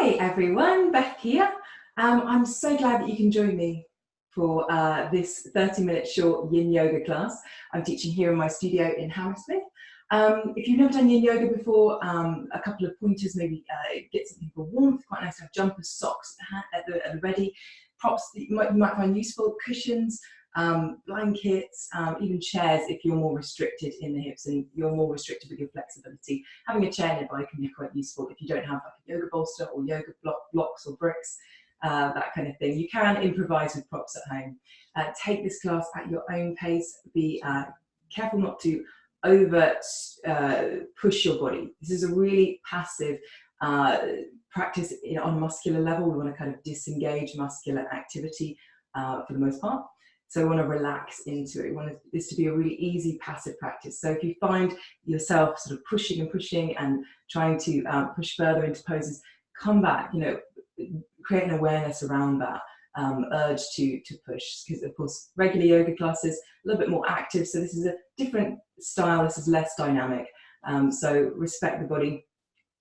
Hi everyone, Beth here. I'm so glad that you can join me for this 30-minute short yin yoga class I'm teaching here in my studio in Hammersmith. If you've never done yin yoga before, a couple of pointers, maybe get something for warmth. Quite nice to have jumpers, socks at the ready, props that you might find useful, cushions, blankets, even chairs if you're more restricted in the hips and you're more restricted with your flexibility. Having a chair nearby can be quite useful if you don't have like a yoga bolster or yoga blocks or bricks, that kind of thing. You can improvise with props at home. Take this class at your own pace. Be careful not to over push your body. This is a really passive practice on a muscular level. We want to kind of disengage muscular activity for the most part. So we want to relax into it. We want this to be a really easy passive practice. So if you find yourself sort of pushing and trying to push further into poses, come back, create an awareness around that urge to push. Because of course, regular yoga classes, a little bit more active. So this is a different style. This is less dynamic. So respect the body.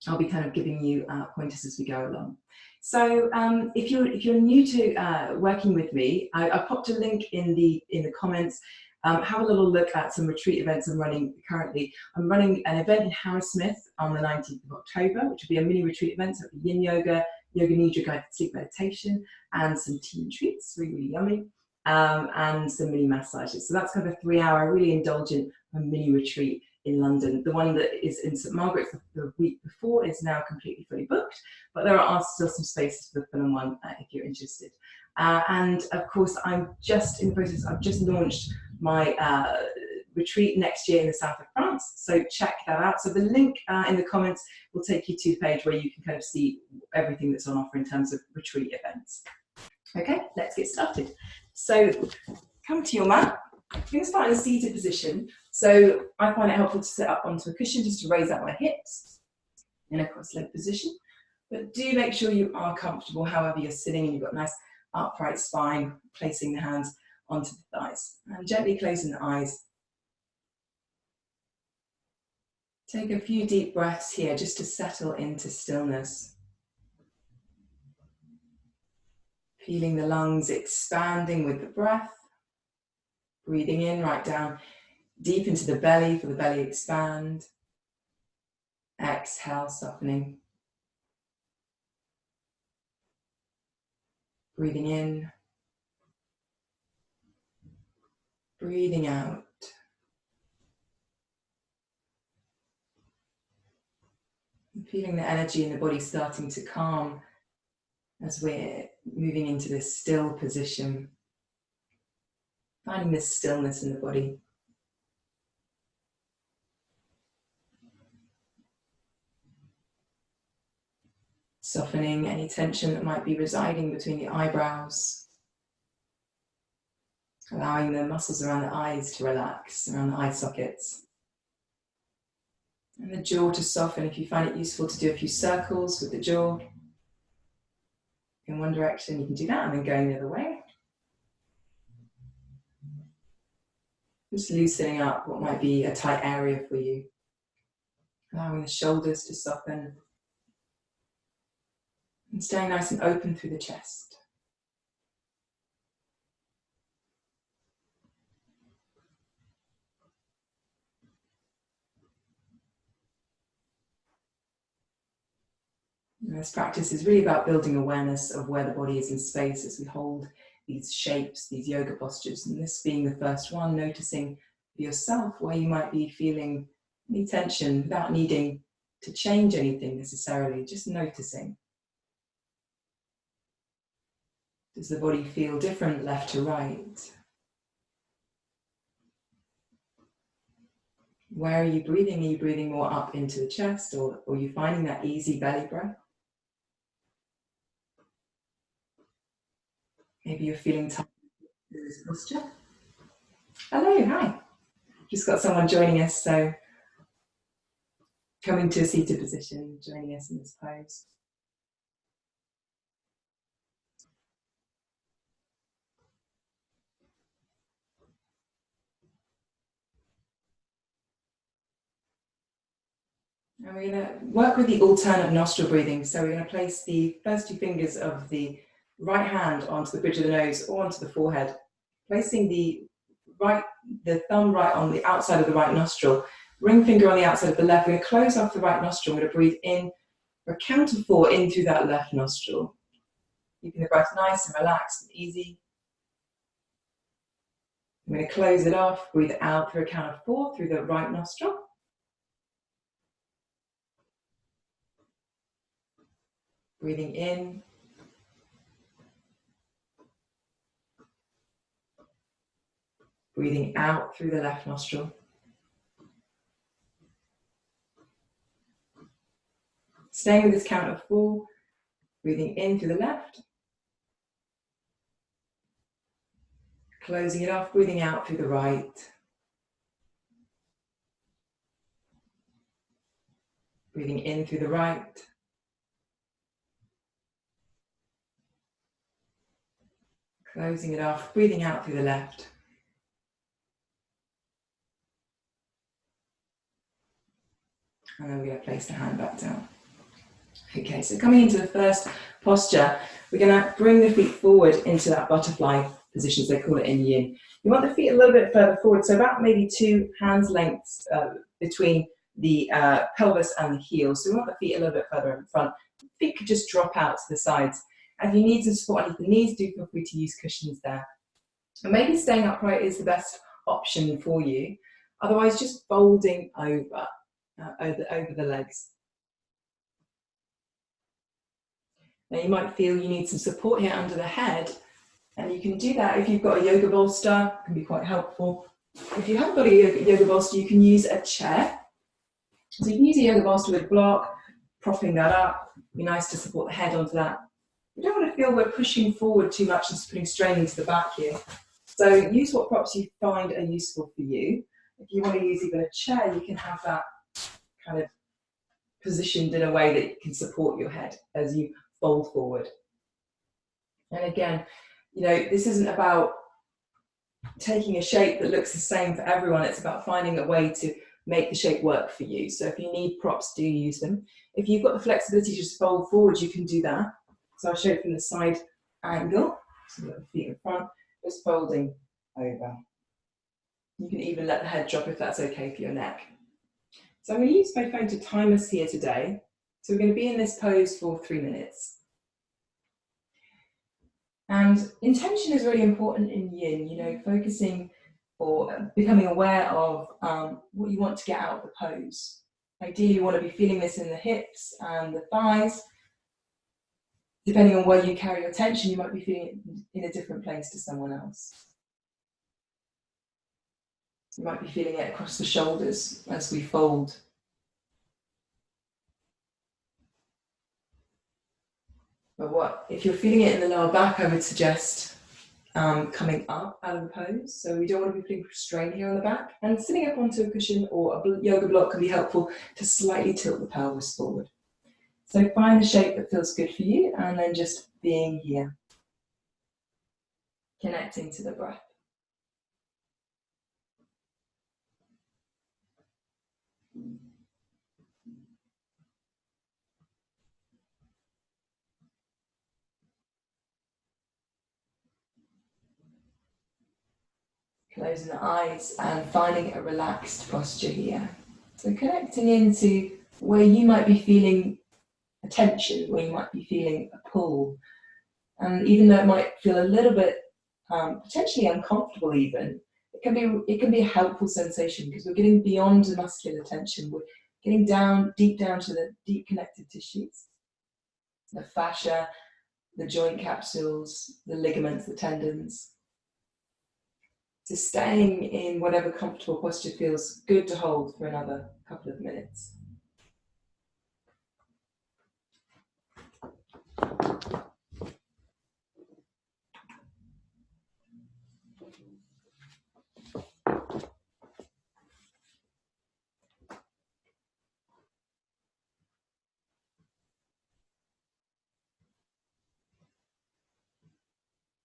I'll be kind of giving you pointers as we go along. So if you're new to working with me, I popped a link in the comments. Have a little look at some retreat events I'm running currently. I'm running an event in Hammersmith on the 19th of October, which will be a mini retreat event. So yin yoga, yoga nidra guided sleep meditation, and some tea and treats, really, really yummy, and some mini massages. So that's kind of a 3-hour, really indulgent mini retreat in London. The one that is in St Margaret's the week before is now completely fully booked, but there are still some spaces for the Fulham one if you're interested. And of course, I'm just in the process, I've just launched my retreat next year in the south of France, so check that out. So the link in the comments will take you to the page where you can kind of see everything that's on offer in terms of retreat events. Okay, let's get started. So come to your mat. I'm going to start in a seated position. So I find it helpful to sit up onto a cushion just to raise up my hips in a cross-legged position. But do make sure you are comfortable however you're sitting and you've got a nice upright spine, placing the hands onto the thighs and gently closing the eyes. Take a few deep breaths here just to settle into stillness. Feeling the lungs expanding with the breath. Breathing in right down deep into the belly for the belly expand. Exhale, softening. Breathing in. Breathing out. And feeling the energy in the body starting to calm as we're moving into this still position. Finding this stillness in the body. Softening any tension that might be residing between the eyebrows. Allowing the muscles around the eyes to relax, around the eye sockets. And the jaw to soften. If you find it useful to do a few circles with the jaw in one direction, you can do that, and then going the other way. Just loosening up what might be a tight area for you. Allowing the shoulders to soften. And staying nice and open through the chest. And this practice is really about building awareness of where the body is in space as we hold these shapes, these yoga postures. And this being the first one, noticing for yourself where you might be feeling any tension without needing to change anything necessarily, just noticing. Does the body feel different left to right? Where are you breathing? Are you breathing more up into the chest, or are you finding that easy belly breath? Maybe you're feeling tight in this posture. Hello, hi. Just got someone joining us, so coming to a seated position, joining us in this pose. And we're going to work with the alternate nostril breathing. So we're going to place the first two fingers of the right hand onto the bridge of the nose or onto the forehead, placing the thumb right on the outside of the right nostril, ring finger on the outside of the left. We're going to close off the right nostril. We're going to breathe in for a count of 4 in through that left nostril. Keeping the breath nice and relaxed and easy. I'm going to close it off, breathe out through a count of 4 through the right nostril. Breathing in. Breathing out through the left nostril. Staying with this count of 4, breathing in through the left. Closing it off, breathing out through the right. Breathing in through the right. Closing it off, breathing out through the left. And then we're going to place the hand back down. Okay, so coming into the first posture, we're going to bring the feet forward into that butterfly position, as they call it in Yin. You want the feet a little bit further forward, so about maybe 2 hands lengths between the pelvis and the heels. So we want the feet a little bit further in front. The feet could just drop out to the sides. And if you need some support underneath the knees, do feel free to use cushions there. And maybe staying upright is the best option for you. Otherwise, just folding over the legs. Now you might feel you need some support here under the head, and you can do that if you've got a yoga bolster. It can be quite helpful. If you haven't got a yoga bolster, you can use a chair. So you can use a yoga bolster with a block, propping that up. It'd be nice to support the head onto that. We don't want to feel we're pushing forward too much and putting strain into the back here. So use what props you find are useful for you. If you want to use even a chair, you can have that kind of positioned in a way that it can support your head as you fold forward. And again, you know, this isn't about taking a shape that looks the same for everyone. It's about finding a way to make the shape work for you. So if you need props, do use them. If you've got the flexibility to just fold forward, you can do that. So I'll show you from the side angle. So you've got the feet in front, just folding over. You can even let the head drop if that's okay for your neck. So I'm going to use my phone to time us here today. So we're going to be in this pose for 3 minutes. And intention is really important in Yin, you know, focusing or becoming aware of what you want to get out of the pose. Ideally, you want to be feeling this in the hips and the thighs. Depending on where you carry your attention, you might be feeling it in a different place to someone else. You might be feeling it across the shoulders as we fold. But if you're feeling it in the lower back, I would suggest coming up out of the pose. So we don't want to be putting strain here on the back. And sitting up onto a cushion or a yoga block can be helpful to slightly tilt the pelvis forward. So find the shape that feels good for you, and then just being here, connecting to the breath. Closing the eyes and finding a relaxed posture here. So connecting into where you might be feeling a tension, where you might be feeling a pull. And even though it might feel a little bit potentially uncomfortable even, it can be a helpful sensation because we're getting beyond the muscular tension. We're getting deep down to the deep connective tissues, the fascia, the joint capsules, the ligaments, the tendons. So staying in whatever comfortable posture feels good to hold for another couple of minutes.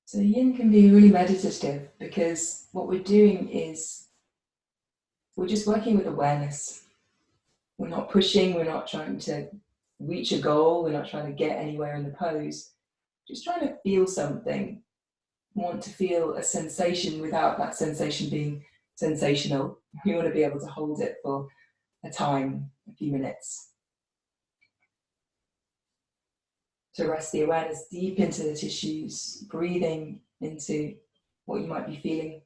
So Yin can be really meditative because what we're doing is we're just working with awareness. We're not pushing, we're not trying to reach a goal, we're not trying to get anywhere in the pose. Just trying to feel something. Want to feel a sensation without that sensation being sensational. We want to be able to hold it for a time, a few minutes. To rest the awareness deep into the tissues, breathing into what you might be feeling.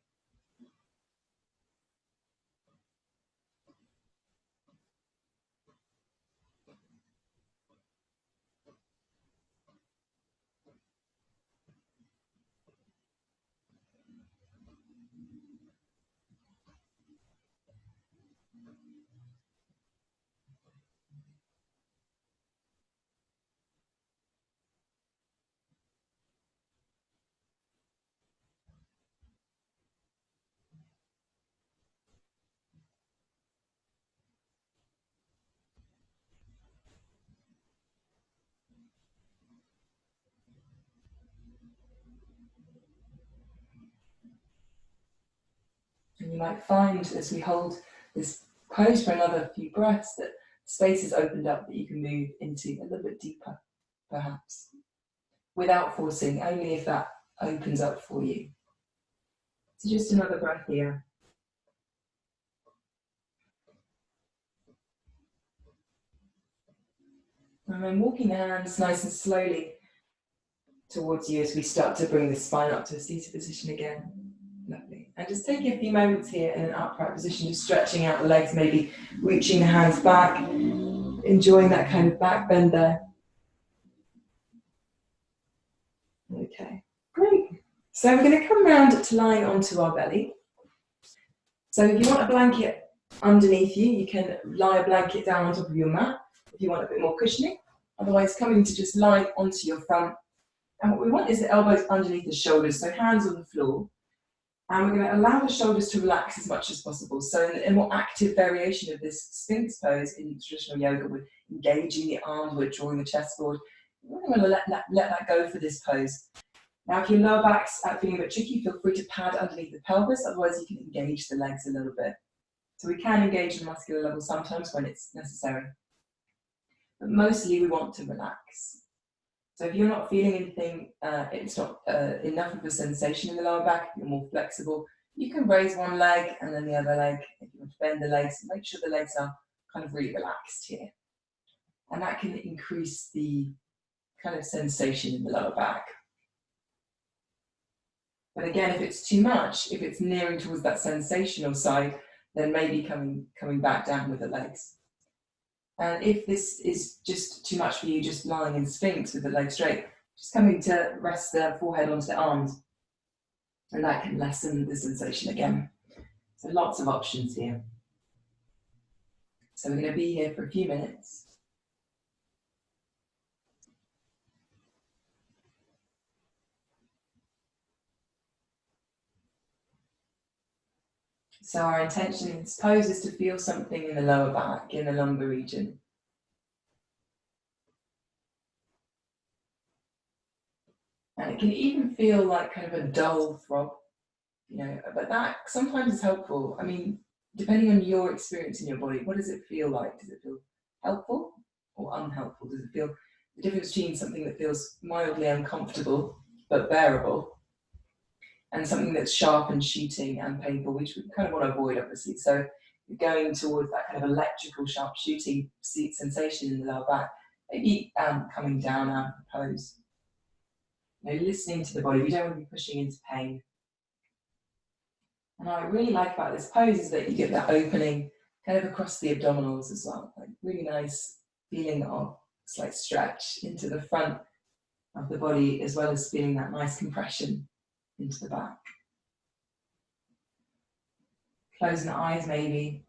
And you might find as we hold this pose for another few breaths that space is opened up that you can move into a little bit deeper, perhaps, without forcing, only if that opens up for you. So just another breath here. And then walking the hands nice and slowly towards you as we start to bring the spine up to a seated position again. Lovely. And just take a few moments here in an upright position, just stretching out the legs, maybe reaching the hands back, enjoying that kind of back bend there. Okay, great. So we're going to come round to lying onto our belly. So if you want a blanket underneath you, you can lie a blanket down on top of your mat if you want a bit more cushioning. Otherwise, coming to just lie onto your front. And what we want is the elbows underneath the shoulders, so hands on the floor. And we're going to allow the shoulders to relax as much as possible. So in a more active variation of this Sphinx pose in traditional yoga, we're engaging the arms, we're drawing the chest forward. We're going to let that go for this pose. Now, if your lower back's feeling a bit tricky, feel free to pad underneath the pelvis, otherwise you can engage the legs a little bit. So we can engage the muscular level sometimes when it's necessary. But mostly we want to relax. So if you're not feeling anything, it's not enough of a sensation in the lower back, you're more flexible, you can raise one leg and then the other leg. If you want to bend the legs, make sure the legs are kind of really relaxed here. And that can increase the kind of sensation in the lower back. But again, if it's too much, if it's nearing towards that sensational side, then maybe coming back down with the legs. And if this is just too much for you, just lying in Sphinx with the legs straight, just coming to rest the forehead onto the arms. And that can lessen the sensation again. So lots of options here. So we're going to be here for a few minutes. So our intention in this pose is to feel something in the lower back, in the lumbar region. And it can even feel like kind of a dull throb, you know, but that sometimes is helpful. I mean, depending on your experience in your body, what does it feel like? Does it feel helpful or unhelpful? Does it feel the difference between something that feels mildly uncomfortable but bearable and something that's sharp and shooting and painful, which we kind of want to avoid, obviously. So you're going towards that kind of electrical, sharp shooting sensation in the lower back, maybe coming down out of the pose. You know, listening to the body. We don't want to be pushing into pain. And what I really like about this pose is that you get that opening kind of across the abdominals as well. Like really nice feeling of slight stretch into the front of the body, as well as feeling that nice compression into the back. Closing the eyes maybe,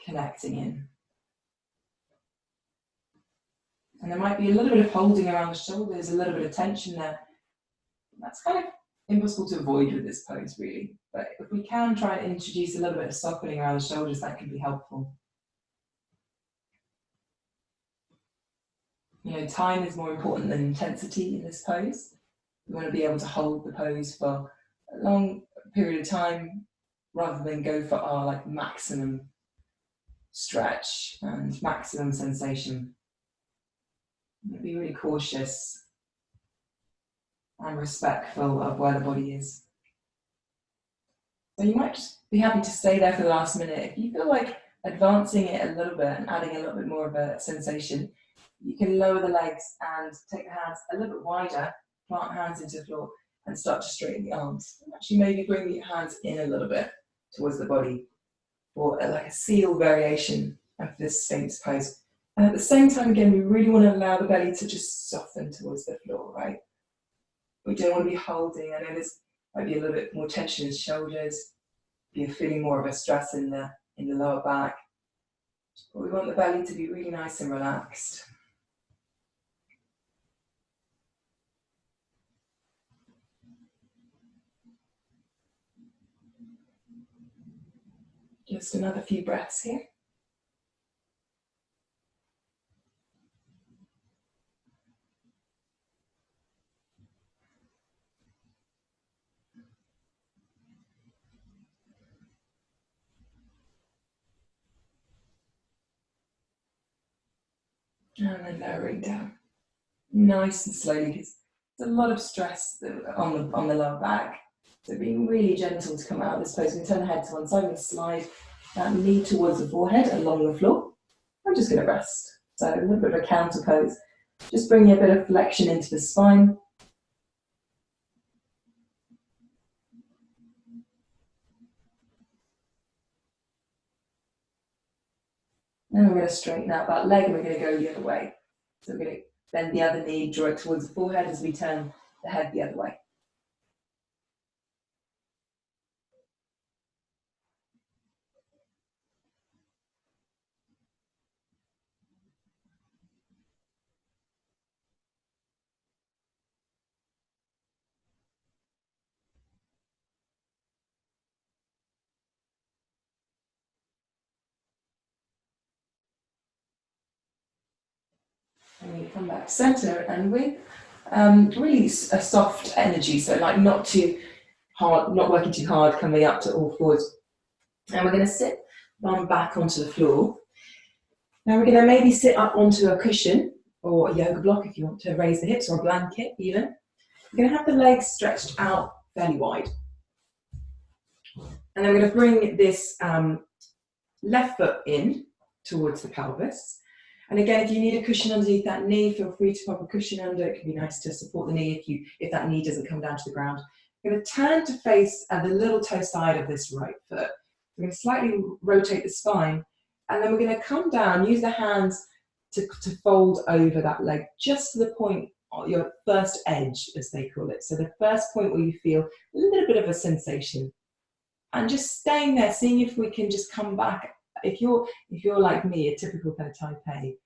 connecting in. And there might be a little bit of holding around the shoulders, a little bit of tension there. That's kind of impossible to avoid with this pose, really. But if we can try and introduce a little bit of softening around the shoulders, that can be helpful. You know, time is more important than intensity in this pose. We want to be able to hold the pose for a long period of time rather than go for our maximum stretch and maximum sensation. Be really cautious and respectful of where the body is. So you might just be happy to stay there for the last minute. If you feel like advancing it a little bit and adding a little bit more of a sensation, you can lower the legs and take the hands a little bit wider, plant hands into the floor and start to straighten the arms. And actually maybe bring your hands in a little bit towards the body for like a seal variation of this Sphinx pose. And at the same time, again, we really want to allow the belly to just soften towards the floor, right? We don't want to be holding. I know there's might be a little bit more tension in the shoulders. You're feeling more of a stress in the lower back. But we want the belly to be really nice and relaxed. Just another few breaths here. And then lowering down. Nice and slowly, because there's a lot of stress on the lower back. So being really gentle to come out of this pose. We turn the head to one side, we slide that knee towards the forehead along the floor. I'm just going to rest. So a little bit of a counter pose. Just bringing a bit of flexion into the spine. And we're going to straighten out that leg and we're going to go the other way. So we're going to bend the other knee, draw it towards the forehead as we turn the head the other way. And we come back center and with really a soft energy, so like not too hard, not working too hard, coming up to all fours. And we're going to sit bum back onto the floor. Now we're going to maybe sit up onto a cushion or a yoga block if you want to raise the hips, or a blanket even. You're going to have the legs stretched out fairly wide. And then we're going to bring this left foot in towards the pelvis. And again, if you need a cushion underneath that knee, feel free to pop a cushion under. It can be nice to support the knee if that knee doesn't come down to the ground. We're going to turn to face the little toe side of this right foot. We're going to slightly rotate the spine, and then we're going to come down, use the hands to fold over that leg just to the point, your first edge, as they call it. So the first point where you feel a little bit of a sensation. And just staying there, seeing if we can just come back. If you're like me, a typical kind of type A,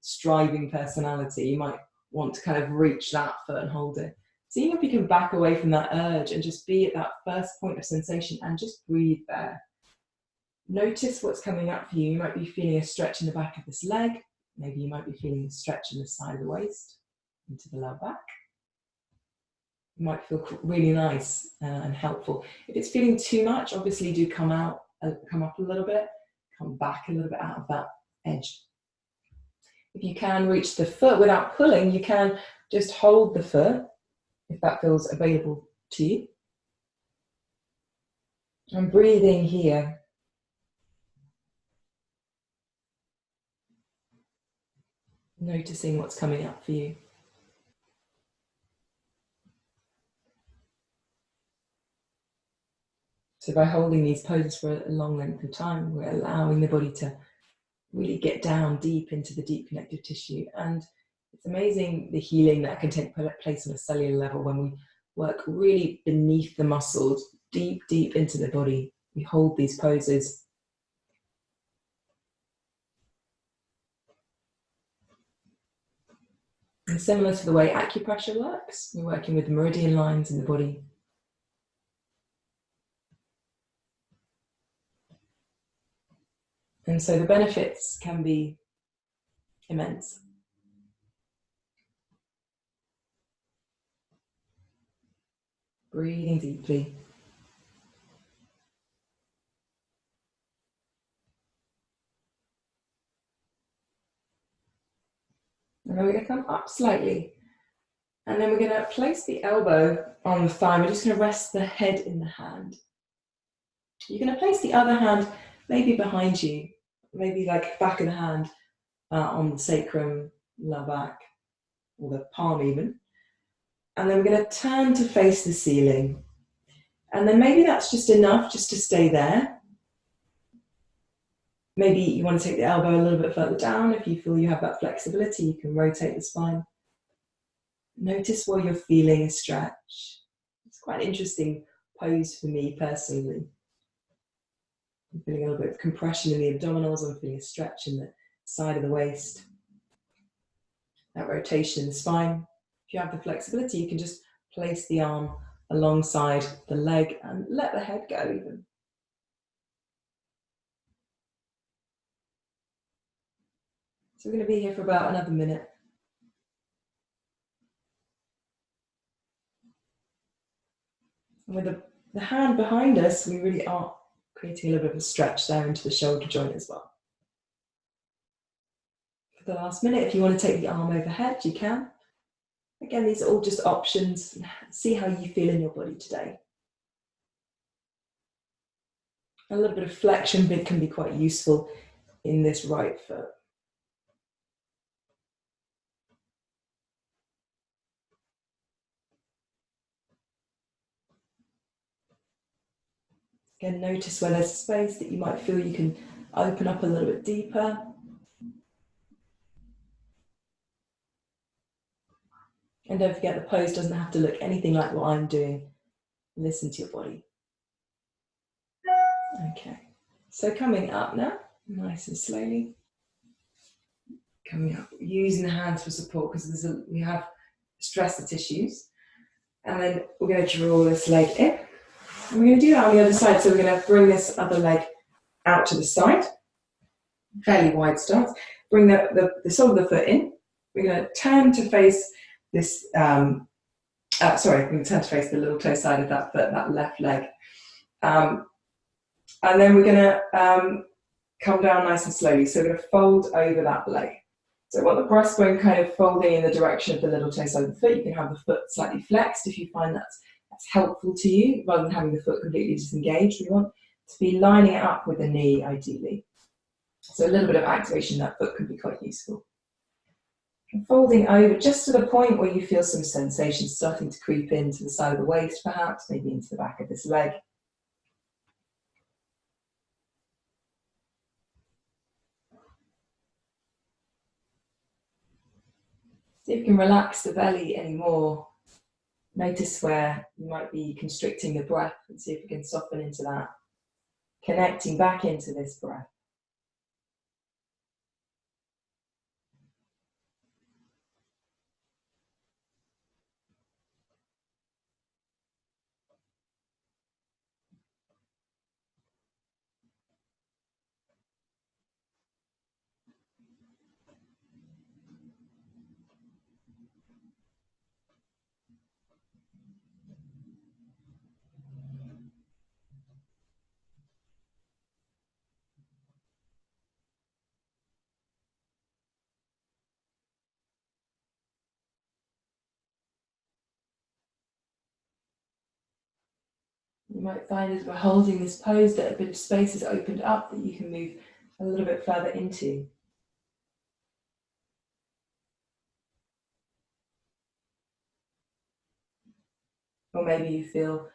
striving personality, you might want to kind of reach that foot and hold it. Seeing if you can back away from that urge and just be at that first point of sensation and just breathe there. Notice what's coming up for you. You might be feeling a stretch in the back of this leg. Maybe you might be feeling a stretch in the side of the waist into the lower back. It might feel really nice and helpful. If it's feeling too much, obviously do come up a little bit, come back a little bit out of that edge. If you can reach the foot without pulling, you can just hold the foot if that feels available to you. And breathing here. Noticing what's coming up for you. So by holding these poses for a long length of time, we're allowing the body to really get down deep into the deep connective tissue. And it's amazing the healing that can take place on a cellular level when we work really beneath the muscles, deep into the body. We hold these poses. And similar to the way acupressure works, we're working with meridian lines in the body. And so the benefits can be immense. Breathing deeply. And then we're going to come up slightly. And then we're going to place the elbow on the thigh. We're just going to rest the head in the hand. You're going to place the other hand maybe behind you, maybe like back of the hand on the sacrum, lower back, or the palm even. And then we're going to turn to face the ceiling. And then maybe that's just enough just to stay there. Maybe you want to take the elbow a little bit further down. If you feel you have that flexibility, you can rotate the spine. Notice where you're feeling a stretch. It's quite an interesting pose for me personally. I'm feeling a little bit of compression in the abdominals. I'm feeling a stretch in the side of the waist. That rotation in the spine. If you have the flexibility, you can just place the arm alongside the leg and let the head go even. So we're going to be here for about another minute. And with the hand behind us, we really are creating a little bit of a stretch there into the shoulder joint as well. For the last minute, if you want to take the arm overhead, you can. Again, these are all just options. See how you feel in your body today. A little bit of flexion can be quite useful in this right foot. Again, notice where there's space that you might feel you can open up a little bit deeper. And don't forget, the pose doesn't have to look anything like what I'm doing. Listen to your body. Okay, so coming up now, nice and slowly. Coming up, using the hands for support because we have stressed the tissues. And then we're going to draw this leg in. And we're going to do that on the other side. So we're going to bring this other leg out to the side. Fairly wide stance. Bring the sole of the foot in. We're going to turn to face this, we're going to turn to face the little toe side of that foot, that left leg. And then we're going to come down nice and slowly. So we're going to fold over that leg. So I want the breastbone kind of folding in the direction of the little toe side of the foot. You can have the foot slightly flexed if you find that's helpful to you, rather than having the foot completely disengaged. We want to be lining it up with the knee, ideally. So a little bit of activation in that foot can be quite useful. And folding over just to the point where you feel some sensation starting to creep into the side of the waist, perhaps, maybe into the back of this leg. See if you can relax the belly anymore. Notice where you might be constricting the breath and see if you can soften into that, connecting back into this breath. You might find as we're holding this pose that a bit of space has opened up that you can move a little bit further into. Or maybe you feel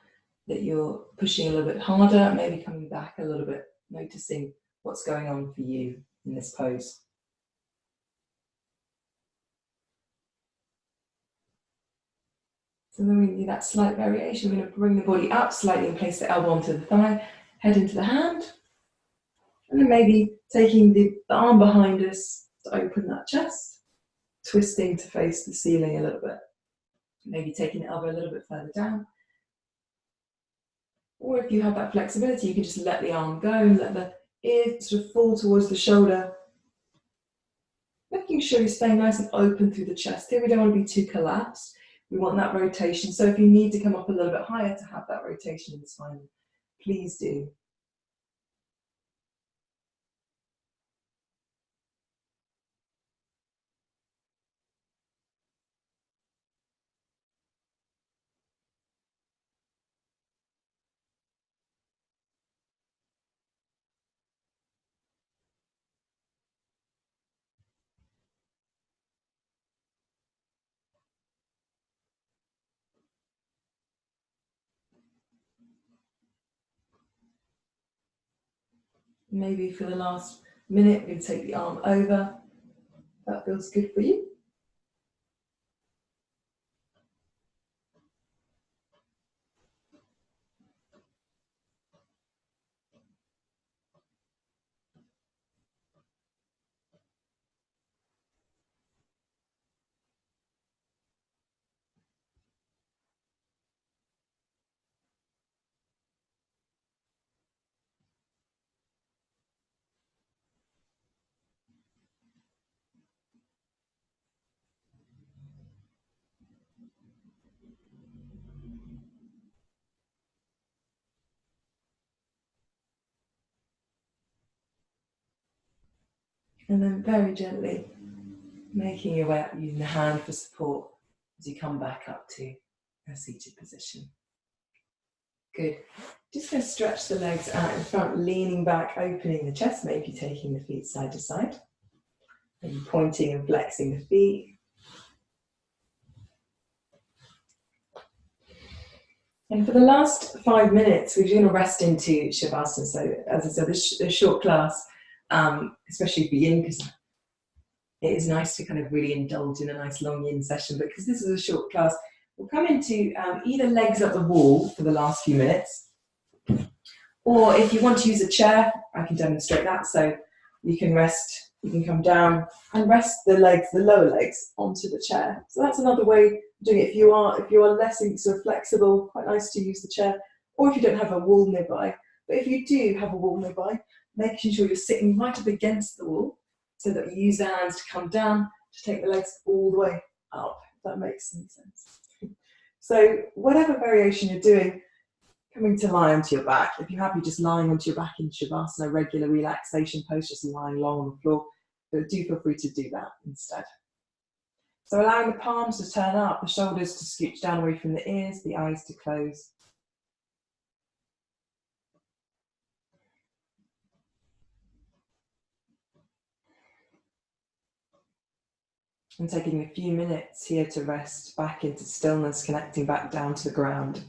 that you're pushing a little bit harder, maybe coming back a little bit, noticing what's going on for you in this pose. So then we do that slight variation. We're going to bring the body up slightly and place the elbow onto the thigh, head into the hand. And then maybe taking the arm behind us to open that chest, twisting to face the ceiling a little bit. Maybe taking the elbow a little bit further down. Or if you have that flexibility, you can just let the arm go and let the ear sort of fall towards the shoulder. Making sure you're staying nice and open through the chest. Here we don't want to be too collapsed. We want that rotation. So if you need to come up a little bit higher to have that rotation in the spine, please do. Maybe for the last minute, we're going to take the arm over. That feels good for you. And then very gently making your way up using the hand for support as you come back up to a seated position. Good. Just going to stretch the legs out in front, leaning back, opening the chest, maybe taking the feet side to side. Maybe pointing and flexing the feet. And for the last 5 minutes, we're going to rest into Shavasana. So as I said, this short class, especially for yin, because it is nice to kind of really indulge in a nice long yin session, but because this is a short class, we'll come into either legs up the wall for the last few minutes, or if you want to use a chair, I can demonstrate that. So you can rest, you can come down and rest the legs, the lower legs, onto the chair. So that's another way of doing it. If you are less sort of flexible, quite nice to use the chair, or if you don't have a wall nearby. But if you do have a wall nearby, making sure you're sitting right up against the wall, so that you use the hands to come down, to take the legs all the way up, if that makes any sense. So whatever variation you're doing, coming to lie onto your back. If you're happy just lying onto your back in Shavasana, regular relaxation pose, just lying long on the floor, but do feel free to do that instead. So allowing the palms to turn up, the shoulders to scooch down away from the ears, the eyes to close. And taking a few minutes here to rest back into stillness, connecting back down to the ground.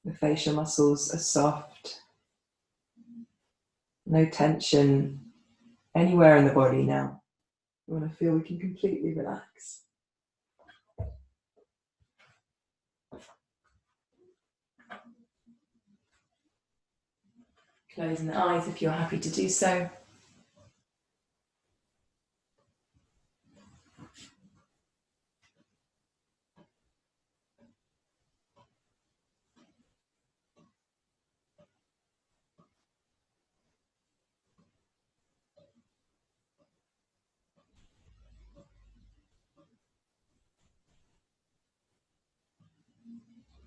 The facial muscles are soft. No tension anywhere in the body now. We want to feel we can completely relax. Closing the eyes if you're happy to do so.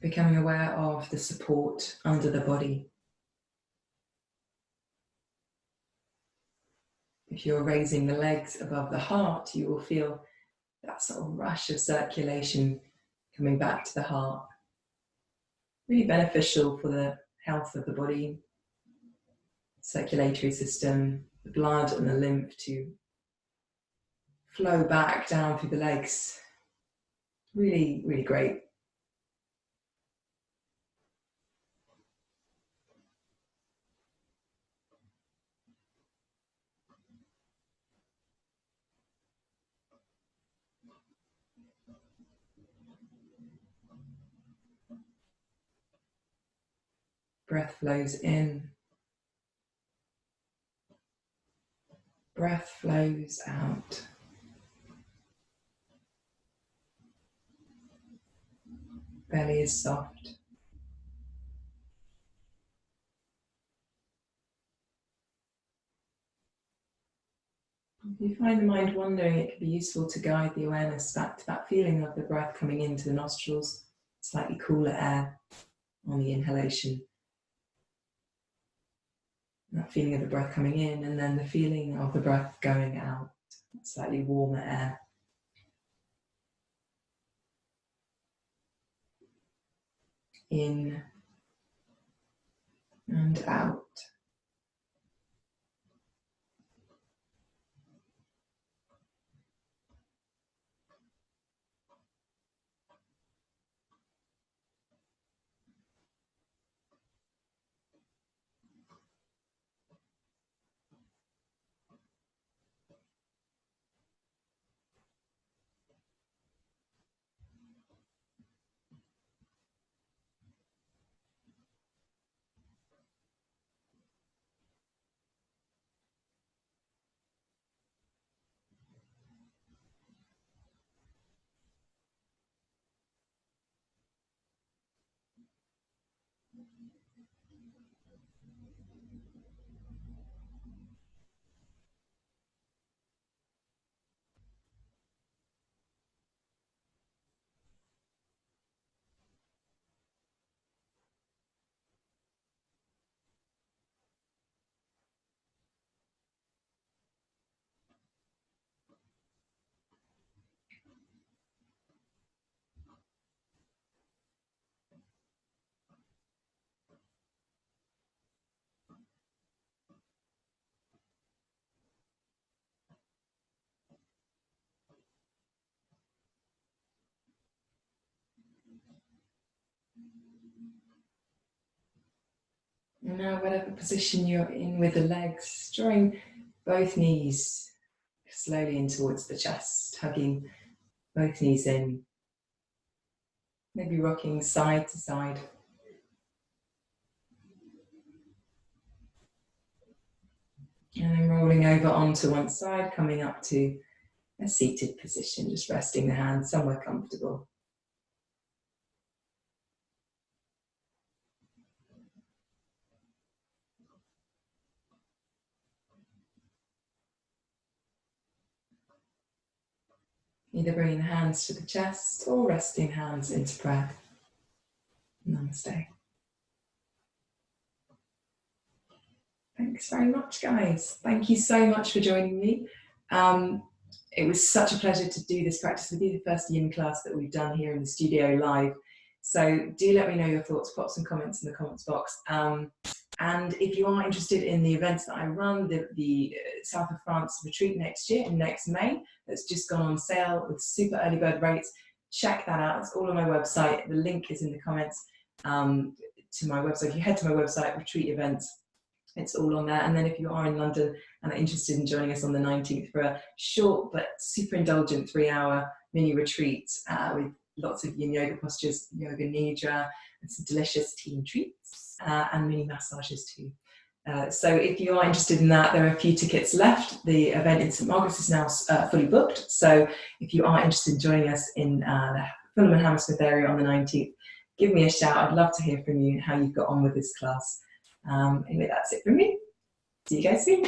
Becoming aware of the support under the body. If you're raising the legs above the heart, you will feel that sort of rush of circulation coming back to the heart. Really beneficial for the health of the body, circulatory system, the blood and the lymph to flow back down through the legs. Really, really great. Breath flows in. Breath flows out. Belly is soft. If you find the mind wandering, it can be useful to guide the awareness back to that feeling of the breath coming into the nostrils, slightly cooler air on the inhalation. That feeling of the breath coming in, and then the feeling of the breath going out, slightly warmer air. In and out. And now whatever position you're in with the legs, drawing both knees slowly in towards the chest, hugging both knees in, maybe rocking side to side. And then rolling over onto one side, coming up to a seated position, just resting the hands somewhere comfortable. Either bringing the hands to the chest or resting hands into prayer. Namaste. Thanks very much, guys. Thank you so much for joining me. It was such a pleasure to do this practice with you, the first yin class that we've done here in the studio live. So do let me know your thoughts, pop some comments in the comments box. And if you are interested in the events that I run, the South of France retreat next year, next May, that's just gone on sale with super early bird rates, check that out. It's all on my website. The link is in the comments to my website. If you head to my website, retreat events, it's all on there. And then if you are in London and are interested in joining us on the 19th for a short but super indulgent 3-hour mini retreat with lots of yin yoga postures, yoga nidra, and some delicious tea and treats, and mini massages too. So if you are interested in that, there are a few tickets left. The event in St Margaret's is now fully booked. So if you are interested in joining us in the Fulham and Hammersmith area on the 19th, give me a shout. I'd love to hear from you and how you've got on with this class. Anyway, that's it from me. See you guys soon.